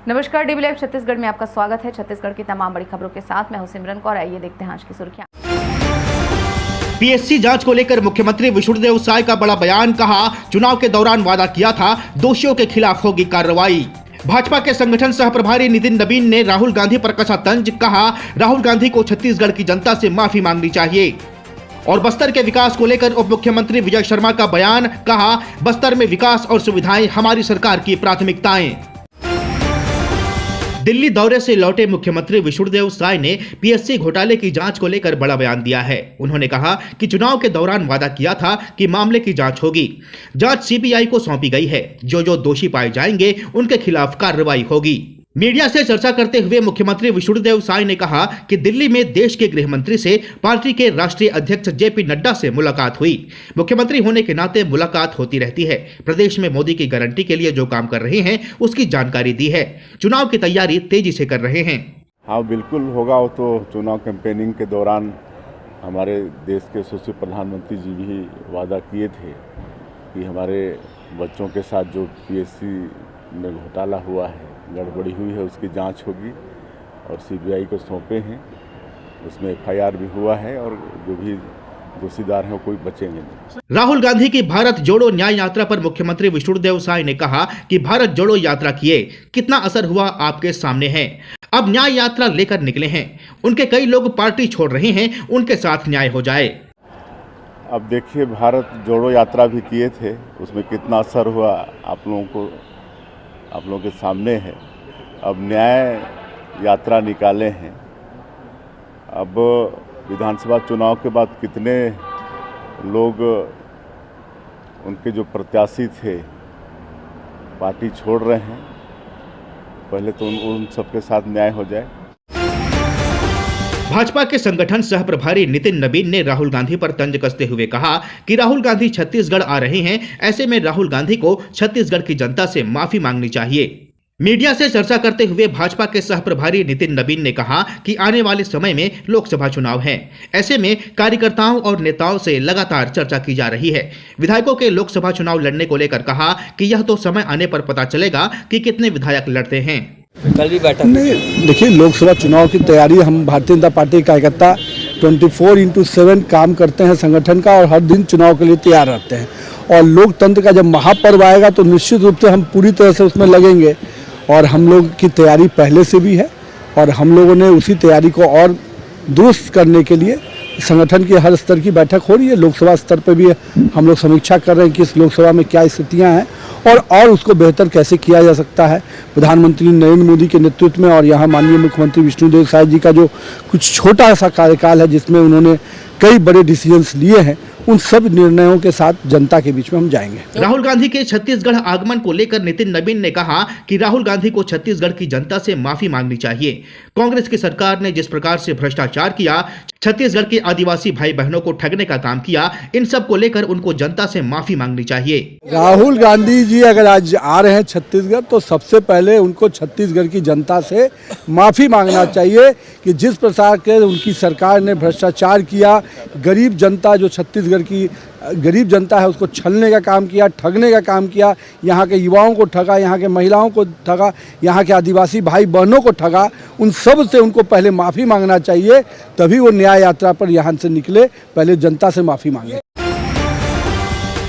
नमस्कार, dB live Chhattisgarh में आपका स्वागत है। छत्तीसगढ़ की तमाम बड़ी खबरों के साथ मैं हूं सिमरन कौर। आइए देखते हैं आज की सुर्खियां। पीएससी जांच को लेकर मुख्यमंत्री विष्णुदेव साय का बड़ा बयान। कहा, चुनाव के दौरान वादा किया था, दोषियों के खिलाफ होगी कार्रवाई। भाजपा के संगठन सह प्रभारी नितिन नबीन ने राहुल गांधी पर कसा तंज। कहा, राहुल गांधी को छत्तीसगढ़ की जनता से माफी मांगनी चाहिए। और बस्तर के विकास को लेकर उप मुख्यमंत्री विजय शर्मा का बयान। कहा, बस्तर में विकास और सुविधाएं हमारी सरकार की प्राथमिकताएं। दिल्ली दौरे से लौटे मुख्यमंत्री विष्णुदेव साय ने पीएससी घोटाले की जांच को लेकर बड़ा बयान दिया है। उन्होंने कहा कि चुनाव के दौरान वादा किया था कि मामले की जांच होगी। जांच सीबीआई को सौंपी गई है। जो दोषी पाए जाएंगे उनके खिलाफ कार्रवाई होगी। मीडिया से चर्चा करते हुए मुख्यमंत्री विष्णुदेव साय ने कहा कि दिल्ली में देश के गृह मंत्री से पार्टी के राष्ट्रीय अध्यक्ष जेपी नड्डा से मुलाकात हुई। मुख्यमंत्री होने के नाते मुलाकात होती रहती है। प्रदेश में मोदी की गारंटी के लिए जो काम कर रहे हैं उसकी जानकारी दी है। चुनाव की तैयारी तेजी से कर रहे हैं। हाँ, बिल्कुल होगा। वो तो चुनाव कैंपेनिंग के दौरान हमारे देश के यशस्वी प्रधानमंत्री जी भी वादा किए थे कि हमारे बच्चों के साथ जो पीएससी में घोटाला हुआ है, गड़बड़ी हुई है, उसकी जांच होगी और सीबीआई को सौंपे हैं। उसमें एफआईआर भी हुआ है और जो भी दोषीदार हैं कोई बचेंगे नहीं। राहुल गांधी की भारत जोड़ो न्याय यात्रा पर मुख्यमंत्री विष्णुदेव साय ने कहा कि भारत जोड़ो यात्रा किए कितना असर हुआ आपके सामने है। अब न्याय यात्रा लेकर निकले हैं। उनके कई लोग पार्टी छोड़ रहे हैं, उनके साथ न्याय हो जाए। अब देखिए, भारत जोड़ो यात्रा भी किए थे, उसमें कितना असर हुआ आप लोगों के सामने है। अब न्याय यात्रा निकाले हैं। अब विधानसभा चुनाव के बाद कितने लोग उनके जो प्रत्याशी थे पार्टी छोड़ रहे हैं, पहले तो उन सबके साथ न्याय हो जाए। भाजपा के संगठन सह प्रभारी नितिन नबीन ने राहुल गांधी पर तंज कसते हुए कहा कि राहुल गांधी छत्तीसगढ़ आ रहे हैं, ऐसे में राहुल गांधी को छत्तीसगढ़ की जनता से माफी मांगनी चाहिए। मीडिया से चर्चा करते हुए भाजपा के सह प्रभारी नितिन नबीन ने कहा कि आने वाले समय में लोकसभा चुनाव हैं। ऐसे में कार्यकर्ताओं और नेताओं से लगातार चर्चा की जा रही है। विधायकों के लोकसभा चुनाव लड़ने को लेकर कहा कि यह तो समय आने पर पता चलेगा कि कितने विधायक लड़ते हैं। कल भी बैठक नहीं, देखिए, लोकसभा चुनाव की तैयारी हम भारतीय जनता पार्टी के कार्यकर्ता 24/7 काम करते हैं संगठन का और हर दिन चुनाव के लिए तैयार रहते हैं। और लोकतंत्र का जब महापर्व आएगा तो निश्चित रूप से हम पूरी तरह से उसमें लगेंगे और हम लोग की तैयारी पहले से भी है और हम लोगों ने उसी तैयारी को और दुरुस्त करने के लिए संगठन की हर स्तर की बैठक हो रही है। लोकसभा स्तर पर भी हम लोग समीक्षा कर रहे हैं कि इस लोकसभा में क्या स्थितियां हैं और उसको बेहतर कैसे किया जा सकता है। प्रधानमंत्री नरेंद्र मोदी के नेतृत्व में और यहाँ माननीय मुख्यमंत्री विष्णुदेव साय जी का जो कुछ छोटा सा कार्यकाल है जिसमें उन्होंने कई बड़े डिसीजंस लिए हैं, उन सब निर्णयों के साथ जनता के बीच में हम जाएंगे। राहुल गांधी के छत्तीसगढ़ आगमन को लेकर नितिन नबीन ने कहा कि राहुल गांधी को छत्तीसगढ़ की जनता से माफी मांगनी चाहिए। कांग्रेस की सरकार ने जिस प्रकार से भ्रष्टाचार किया, छत्तीसगढ़ के आदिवासी भाई बहनों को ठगने का काम किया, इन सब को लेकर उनको जनता से माफी मांगनी चाहिए। राहुल गांधी जी अगर आज आ रहे हैं छत्तीसगढ़ तो सबसे पहले उनको छत्तीसगढ़ की जनता से माफी मांगना चाहिए कि जिस प्रकार के उनकी सरकार ने भ्रष्टाचार किया, गरीब जनता जो छत्तीसगढ़ की गरीब जनता है उसको छलने का काम किया, ठगने का काम किया, यहाँ के युवाओं को ठगा, यहाँ के महिलाओं को ठगा, यहाँ के आदिवासी भाई बहनों को ठगा, उन सब से उनको पहले माफ़ी मांगना चाहिए, तभी वो न्याय यात्रा पर यहाँ से निकले। पहले जनता से माफ़ी मांगे।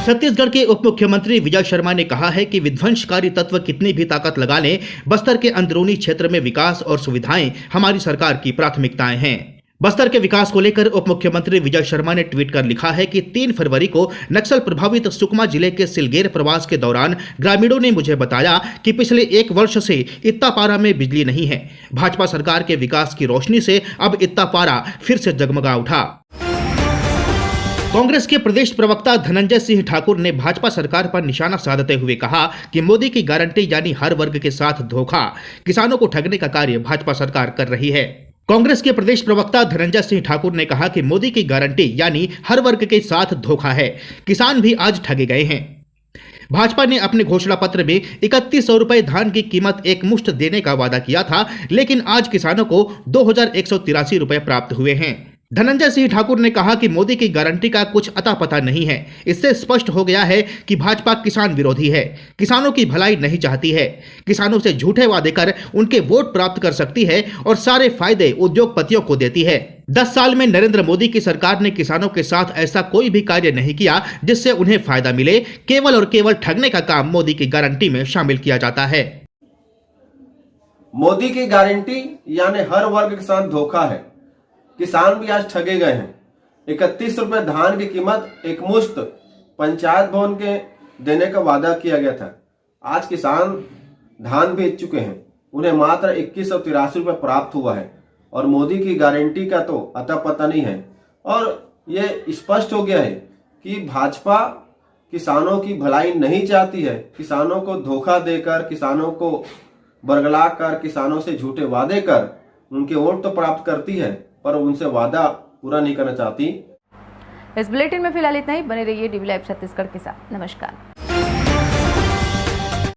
छत्तीसगढ़ के उप मुख्यमंत्री विजय शर्मा ने कहा है कि विध्वंसकारी तत्व कितनी भी ताकत लगा लें, बस्तर के अंदरूनी क्षेत्र में विकास और सुविधाएं हमारी सरकार की प्राथमिकताएं हैं। बस्तर के विकास को लेकर उप मुख्यमंत्री विजय शर्मा ने ट्वीट कर लिखा है कि 3 फरवरी को नक्सल प्रभावित सुकमा जिले के सिलगेर प्रवास के दौरान ग्रामीणों ने मुझे बताया कि पिछले 1 वर्ष से इत्तापारा में बिजली नहीं है। भाजपा सरकार के विकास की रोशनी से अब इत्तापारा फिर से जगमगा उठा। कांग्रेस के प्रदेश प्रवक्ता धनंजय सिंह ठाकुर ने भाजपा सरकार पर निशाना साधते हुए कहा कि मोदी की गारंटी यानी हर वर्ग के साथ धोखा, किसानों को ठगने का कार्य भाजपा सरकार कर रही है। कांग्रेस के प्रदेश प्रवक्ता धनंजय सिंह ठाकुर ने कहा कि मोदी की गारंटी यानी हर वर्ग के साथ धोखा है, किसान भी आज ठगे गए हैं। भाजपा ने अपने घोषणा पत्र में 3100 रुपए धान की कीमत एक मुश्त देने का वादा किया था, लेकिन आज किसानों को 2183 रुपए प्राप्त हुए हैं। धनंजय सिंह ठाकुर ने कहा कि मोदी की गारंटी का कुछ अता पता नहीं है। इससे स्पष्ट हो गया है कि भाजपा किसान विरोधी है, किसानों की भलाई नहीं चाहती है, किसानों से झूठे वादे कर उनके वोट प्राप्त कर सकती है और सारे फायदे उद्योगपतियों को देती है। 10 साल में नरेंद्र मोदी की सरकार ने किसानों के साथ ऐसा कोई भी कार्य नहीं किया जिससे उन्हें फायदा मिले। केवल और केवल ठगने का काम मोदी की गारंटी में शामिल किया जाता है। मोदी की गारंटी यानी हर वर्ग के साथ धोखा है। किसान भी आज ठगे गए हैं। 31 रुपए धान की कीमत एक मुश्त पंचायत भवन के देने का वादा किया गया था। आज किसान धान बेच चुके हैं, उन्हें मात्र 2183 रुपए प्राप्त हुआ है और मोदी की गारंटी का तो अता पता नहीं है। और ये स्पष्ट हो गया है कि भाजपा किसानों की भलाई नहीं चाहती है। किसानों को धोखा देकर, किसानों को बरगला कर, किसानों से झूठे वादे कर उनके वोट तो प्राप्त करती है पर उनसे वादा पूरा नहीं करना चाहती। इस बुलेटिन में फिलहाल इतना ही। बने रहिए डीवी लाइव छत्तीसगढ़ के साथ। नमस्कार।